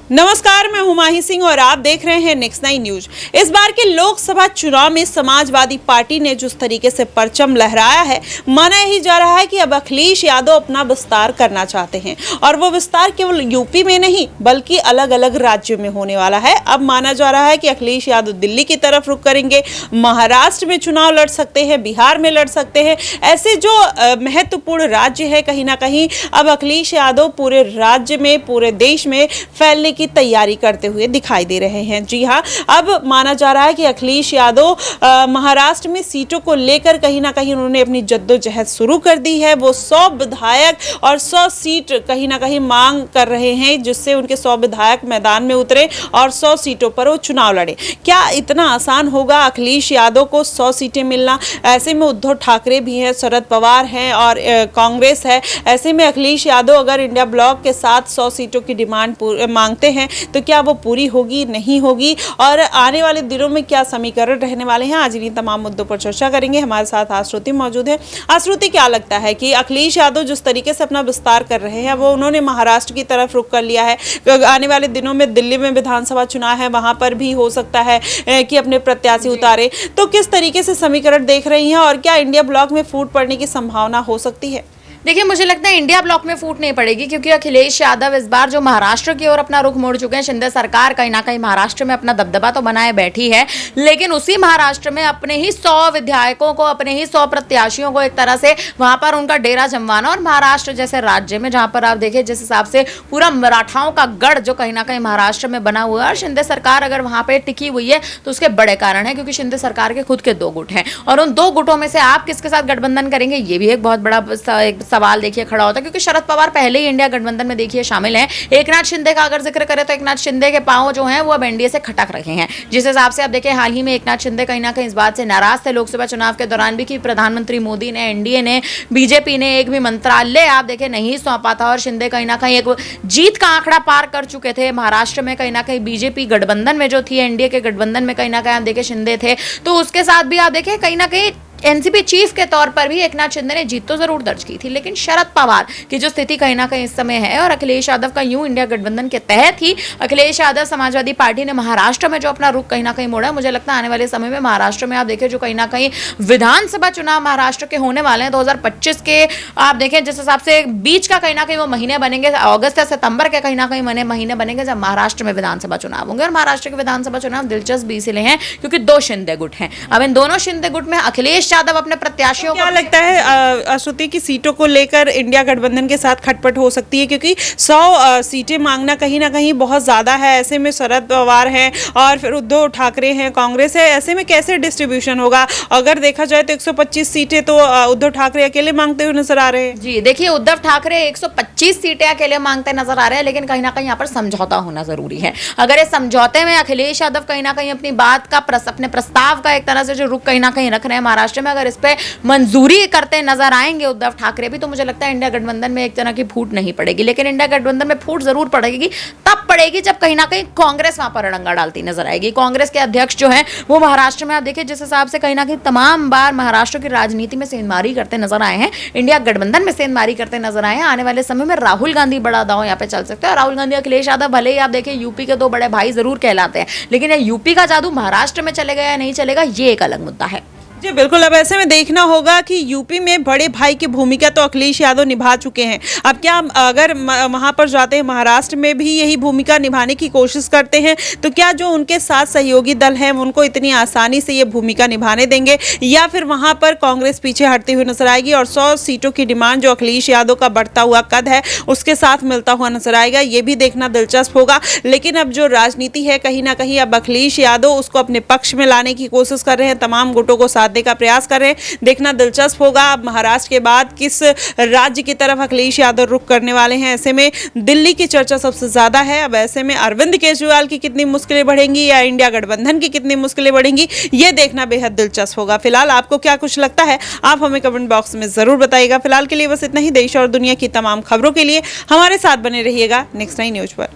नमस्कार, मैं हुमाही सिंह और आप देख रहे हैं नेक्स्ट 9 न्यूज। इस बार के लोकसभा चुनाव में समाजवादी पार्टी ने जिस तरीके से परचम लहराया है, माना यही जा रहा है कि अब अखिलेश यादव अपना विस्तार करना चाहते हैं और वो विस्तार केवल यूपी में नहीं बल्कि अलग अलग राज्यों में होने वाला है। अब माना जा रहा है कि अखिलेश यादव दिल्ली की तरफ रुख करेंगे, महाराष्ट्र में चुनाव लड़ सकते हैं, बिहार में लड़ सकते हैं। ऐसे जो महत्वपूर्ण राज्य है, कहीं ना कहीं अब अखिलेश यादव पूरे राज्य में, पूरे देश में फैलने की तैयारी करते हुए दिखाई दे रहे हैं। जी हां, अब माना जा रहा है कि अखिलेश यादव महाराष्ट्र में सीटों को लेकर कहीं ना कहीं उन्होंने अपनी जद्दोजहद शुरू कर दी है। वो 100 विधायक और 100 सीट कहीं ना कहीं मांग कर रहे हैं, जिससे उनके 100 विधायक मैदान में उतरे और 100 सीटों पर वो चुनाव लड़े। क्या इतना आसान होगा अखिलेश यादव को 100 सीटें मिलना? ऐसे में उद्धव ठाकरे भी हैं, शरद पवार हैं और कांग्रेस है। ऐसे में अखिलेश यादव अगर इंडिया ब्लॉक के साथ 100 सीटों की डिमांड मांगते हैं तो क्या वो पूरी होगी, नहीं होगी, और आने वाले दिनों में क्या समीकरण रहने वाले हैं? आज इन्हीं तमाम मुद्दों पर चर्चा करेंगे। हमारे साथ आश्रुति मौजूद है। आश्रुति, क्या लगता है कि अखिलेश यादव जिस तरीके से अपना विस्तार कर रहे हैं, वो उन्होंने महाराष्ट्र की तरफ रुख कर लिया है, आने वाले दिनों में दिल्ली में विधानसभा चुनाव है, वहां पर भी हो सकता है कि अपने प्रत्याशी उतारे, तो किस तरीके से समीकरण देख रही हैं और क्या इंडिया ब्लॉक में फूट पड़ने की संभावना हो सकती है? देखिए, मुझे लगता है इंडिया ब्लॉक में फूट नहीं पड़ेगी, क्योंकि अखिलेश यादव इस बार जो महाराष्ट्र की ओर अपना रुख मोड़ चुके हैं। शिंदे सरकार कहीं ना कहीं महाराष्ट्र में अपना दबदबा तो बनाए बैठी है, लेकिन उसी महाराष्ट्र में अपने ही 100 विधायकों को, अपने ही 100 प्रत्याशियों को एक तरह से वहां पर उनका डेरा जमवाना। और महाराष्ट्र जैसे राज्य में, जहां पर आप देखिए जिस हिसाब से पूरा मराठाओं का गढ़ जो कहीं ना कहीं महाराष्ट्र में बना हुआ है, और शिंदे सरकार अगर वहां पर टिकी हुई है तो उसके बड़े कारण है, क्योंकि शिंदे सरकार के खुद के 2 गुट हैं, और उन 2 गुटों में से आप किसके साथ गठबंधन करेंगे, ये भी एक बहुत बड़ा सवाल देखिए खड़ा होता है। क्योंकि शरद पवार पहले ही इंडिया गठबंधन में देखिए शामिल हैं। एकनाथ शिंदे का अगर जिक्र करें तो एकनाथ शिंदे के पांव जो हैं वो अब एनडीए से खटक रहे हैं। जिस हिसाब से आप देखिए, हाल ही में एकनाथ शिंदे कहीं ना कहीं इस बात से नाराज थे लोकसभा चुनाव के दौरान भी कि प्रधानमंत्री मोदी ने, एनडीए ने, बीजेपी ने एक भी मंत्रालय आप देखिए नहीं सौंपा था, और शिंदे कहीं ना कहीं एक जीत का आंकड़ा पार कर चुके थे महाराष्ट्र में। कहीं ना कहीं बीजेपी गठबंधन में जो थी, एनडीए के गठबंधन में कहीं ना कहीं आप देखिए शिंदे थे, तो उसके साथ भी आप देखिए कहीं ना कहीं एनसीपी चीफ के तौर पर भी एकनाथ शिंदे ने जीत तो जरूर दर्ज की थी। लेकिन शरद पवार की जो स्थिति कहीं ना कहीं इस समय है, और अखिलेश यादव का यूं इंडिया गठबंधन के तहत ही अखिलेश यादव समाजवादी पार्टी ने महाराष्ट्र में जो अपना रुख कहीं ना कहीं मोड़ा, मुझे लगता है आने वाले समय में महाराष्ट्र में आप देखिए जो कहीं ना कहीं विधानसभा चुनाव महाराष्ट्र के होने वाले हैं 2025 के, आप देखें जिस हिसाब से बीच का कहीं ना कहीं वो महीने बनेंगे, अगस्त या सितंबर के कहीं ना कहीं महीने बनेंगे जब महाराष्ट्र में विधानसभा चुनाव होंगे। और महाराष्ट्र के विधानसभा चुनाव दिलचस्प इसलिए हैं क्योंकि 2 शिंदे गुट हैं। अब इन दोनों शिंदे गुट में अखिलेश यादव अपने प्रत्याशियों क्या लगता है आश्रुति की सीटों को लेकर इंडिया गठबंधन के साथ खटपट हो सकती है? क्योंकि 100 सीटें मांगना कहीं ना कहीं बहुत ज्यादा है। ऐसे में शरद पवार हैं और फिर उद्धव ठाकरे हैं, कांग्रेस है। ऐसे में कैसे डिस्ट्रीब्यूशन होगा? अगर देखा जाए तो 125 सीटें तो उद्धव ठाकरे अकेले मांगते हुए नजर आ रहे हैं। जी देखिए, उद्धव ठाकरे 125 सीटें अकेले मांगते नजर आ रहे हैं, लेकिन कहीं ना कहीं यहाँ पर समझौता होना जरूरी है। अगर इस समझौते में अखिलेश यादव कहीं ना कहीं अपनी बात का, अपने प्रस्ताव का एक तरह से जो रुख कहीं ना कहीं रख रहे हैं महाराष्ट्र में, अगर इस पे मंजूरी करते नजर आएंगे उद्धव ठाकरे भी, तो मुझे लगता है इंडिया गठबंधन में एक तरह की फूट नहीं पड़ेगी। लेकिन इंडिया गठबंधन में फूट जरूर पड़ेगी, तब पड़ेगी जब कहीं ना कहीं कांग्रेस वहां पर अड़ंगा डालती नजर आएगी। कांग्रेस के अध्यक्ष जो है वो महाराष्ट्र में आप देखिए जिस हिसाब से कहीं ना कहीं तमाम बार महाराष्ट्र की राजनीति में सेंधमारी करते नजर आए हैं, इंडिया गठबंधन में सेंधमारी करते नजर आए हैं। आने वाले समय में राहुल गांधी बड़ा दांव यहाँ पे चल सकता है। राहुल गांधी, अखिलेश यादव भले ही आप देखिए यूपी के 2 बड़े भाई जरूर कहलाते हैं, लेकिन यूपी का जादू महाराष्ट्र में चलेगा या नहीं चलेगा, ये एक अलग मुद्दा है। जी बिल्कुल। अब ऐसे में देखना होगा कि यूपी में बड़े भाई की भूमिका तो अखिलेश यादव निभा चुके हैं। अब क्या अगर वहां पर जाते हैं, महाराष्ट्र में भी यही भूमिका निभाने की कोशिश करते हैं, तो क्या जो उनके साथ सहयोगी दल हैं उनको इतनी आसानी से ये भूमिका निभाने देंगे, या फिर वहां पर कांग्रेस पीछे हटती हुई नजर आएगी और 100 सीटों की डिमांड जो अखिलेश यादव का बढ़ता हुआ कद है उसके साथ मिलता हुआ नजर आएगा? ये भी देखना दिलचस्प होगा। लेकिन अब जो राजनीति है, कहीं ना कहीं अब अखिलेश यादव उसको अपने पक्ष में लाने की कोशिश कर रहे हैं, तमाम गुटों को साधने का प्रयास कर रहे हैं। देखना दिलचस्प होगा अब महाराष्ट्र के बाद किस राज्य की तरफ अखिलेश यादव रुख करने वाले हैं। ऐसे में दिल्ली की चर्चा सबसे ज्यादा है। अब ऐसे में अरविंद केजरीवाल की कितनी मुश्किलें बढ़ेंगी या इंडिया गठबंधन की कितनी मुश्किलें बढ़ेंगी, ये देखना बेहद दिलचस्प होगा। फिलहाल आपको क्या कुछ लगता है, आप हमें कमेंट बॉक्स में जरूर बताइएगा। फिलहाल के लिए बस इतना ही। देश और दुनिया की तमाम खबरों के लिए हमारे साथ बने रहिएगा नेक्स्ट 9 न्यूज पर।